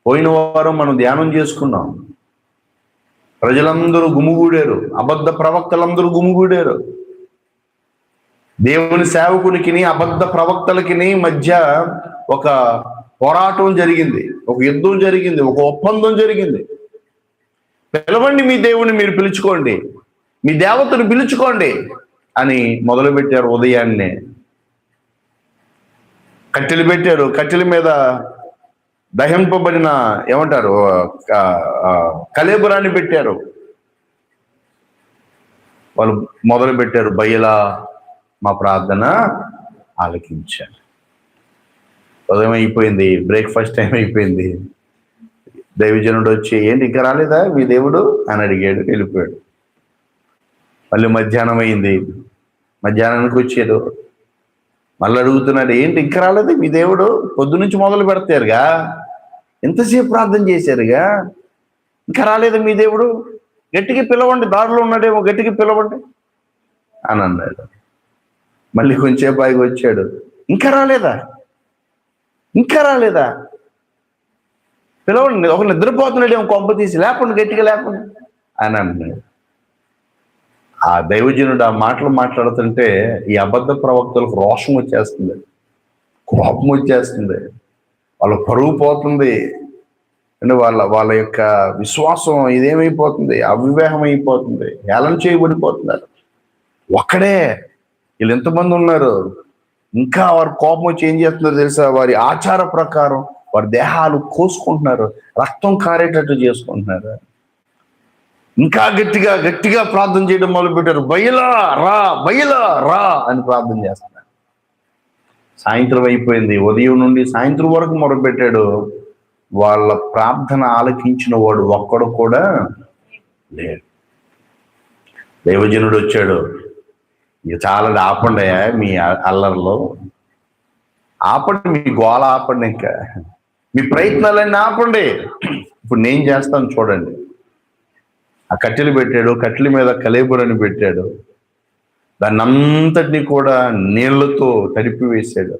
పోయిన వారం మనం ధ్యానం చేసుకున్నాం. ప్రజలందరూ గుమిగూడారు, అబద్ధ ప్రవక్తలందరూ గుమిగూడారు. దేవుని సేవకునికి అబద్ధ ప్రవక్తలకి మధ్య ఒక పోరాటం జరిగింది, ఒక యుద్ధం జరిగింది, ఒక ఒప్పందం జరిగింది. పిలవండి, మీ దేవుని మీరు పిలుచుకోండి, మీ దేవతను పిలుచుకోండి అని మొదలుపెట్టారు. ఉదయాన్నే కట్టెలు పెట్టారు, కట్టెల మీద దహింపబడిన ఏమంటారు కళేబరాన్ని పెట్టారు. వాళ్ళు మొదలు పెట్టారు, బయలా మా ప్రార్థన ఆలకించారు. ఉదయం అయిపోయింది, బ్రేక్ఫాస్ట్ టైం అయిపోయింది. దైవజనుడు వచ్చి, ఏంటి ఇంకా రాలేదా మీ దేవుడు అని అడిగాడు, వెళ్ళిపోయాడు. మళ్ళీ మధ్యాహ్నం అయింది, మధ్యాహ్నానికి వచ్చాడు, మళ్ళీ అడుగుతున్నాడు, ఏంటి ఇంకా రాలేదు మీ దేవుడు? పొద్దు నుంచి మొదలు పెడతారుగా, ఎంతసేపు ప్రార్థన చేశారుగా, ఇంకా రాలేదు మీ దేవుడు? గట్టిగా పిలవండి, దారిలో ఉన్నాడేమో, గట్టిగా పిలవండి అని అన్నాడు. మళ్ళీ కొంచెంసేపు ఆగి వచ్చాడు, ఇంకా రాలేదా, ఇంకా రాలేదా, పిలవండి, ఒక నిద్రపోతున్నాడేమో, కొంప తీసి లేపండి, గట్టిగా లేపండి అని అన్నాడు. ఆ దైవజనుడు ఆ మాటలు మాట్లాడుతుంటే ఈ అబద్ధ ప్రవక్తలకు రోషం వచ్చేస్తుంది, కోపం వచ్చేస్తుంది, వాళ్ళ పరువు పోతుంది, అంటే వాళ్ళ యొక్క విశ్వాసం ఇదేమైపోతుంది, అవివేహం అయిపోతుంది, హేళన చేయబడిపోతున్నారు. ఒక్కడే, వీళ్ళు ఎంతమంది ఉన్నారు, ఇంకా వారి కోపం వచ్చి ఏం చేస్తున్నారు తెలుసా? వారి ఆచార ప్రకారం వారి దేహాలు కోసుకుంటున్నారు, రక్తం కారేటట్టు చేసుకుంటున్నారు. ఇంకా గట్టిగా గట్టిగా ప్రార్థన చేయడం మొదలుపెట్టారు, బయలా రా, బయలా రా అని ప్రార్థన చేస్తున్నారు. సాయంత్రం అయిపోయింది, ఉదయం నుండి సాయంత్రం వరకు మొదలుపెట్టాడు. వాళ్ళ ప్రార్థన ఆలకించిన వాడు ఒక్కడు కూడా లేడు. దైవజనుడు వచ్చాడు, ఇక చాలా ఆపండి మీ అల్లర్లో, ఆపండి, మీ గోల ఆపండి, ఇంకా మీ ప్రయత్నాలన్నీ ఆపండి, ఇప్పుడు నేను చేస్తాను చూడండి. ఆ కట్టెలు పెట్టాడు, కట్టెల మీద కళేబురని పెట్టాడు, దాన్ని అంతటినీ కూడా నీళ్లతో తడిపి వేశాడు,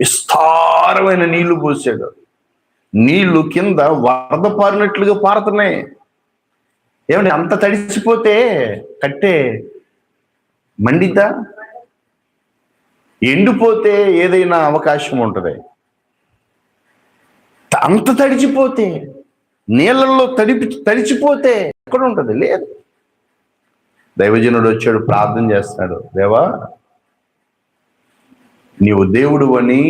విస్తారమైన నీళ్లు పోసాడు. నీళ్లు కింద వరద పారినట్లుగా పారుతున్నాయి. ఏమంటే అంత తడిసిపోతే కట్టే మండిద్దా? ఎండిపోతే ఏదైనా అవకాశం ఉంటుంది. అంత తడిచిపోతే, నీళ్ళల్లో తడిచిపోతే ఎక్కడ ఉంటుంది? లేదు. దైవజనుడు వచ్చాడు, ప్రార్థన చేస్తాడు, దేవా నీవు దేవుడు అని,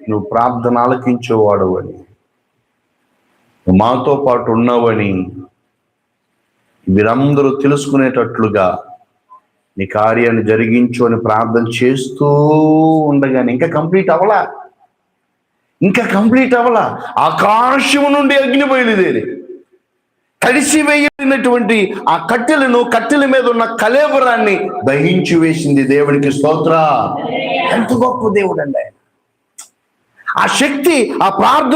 నువ్వు ప్రార్థన ఆలకించేవాడు అని, మాతో పాటు ఉన్నావని వీరందరూ తెలుసుకునేటట్లుగా నీ కార్యాన్ని జరిగించు అని ప్రార్థన చేస్తూ ఉండగానే ఇంకా కంప్లీట్ అవ్వలా, ఆకాశము నుండి అగ్ని బయలుదేరి తడిసివేయబడినటువంటి ఆ కట్టెల మీద ఉన్న కళేబరాన్ని దహించి వేసింది. దేవునికి స్తోత్రం. ఎంత గొప్ప దేవుడు అండి ఆయన! ఆ శక్తి, ఆ ప్రార్థన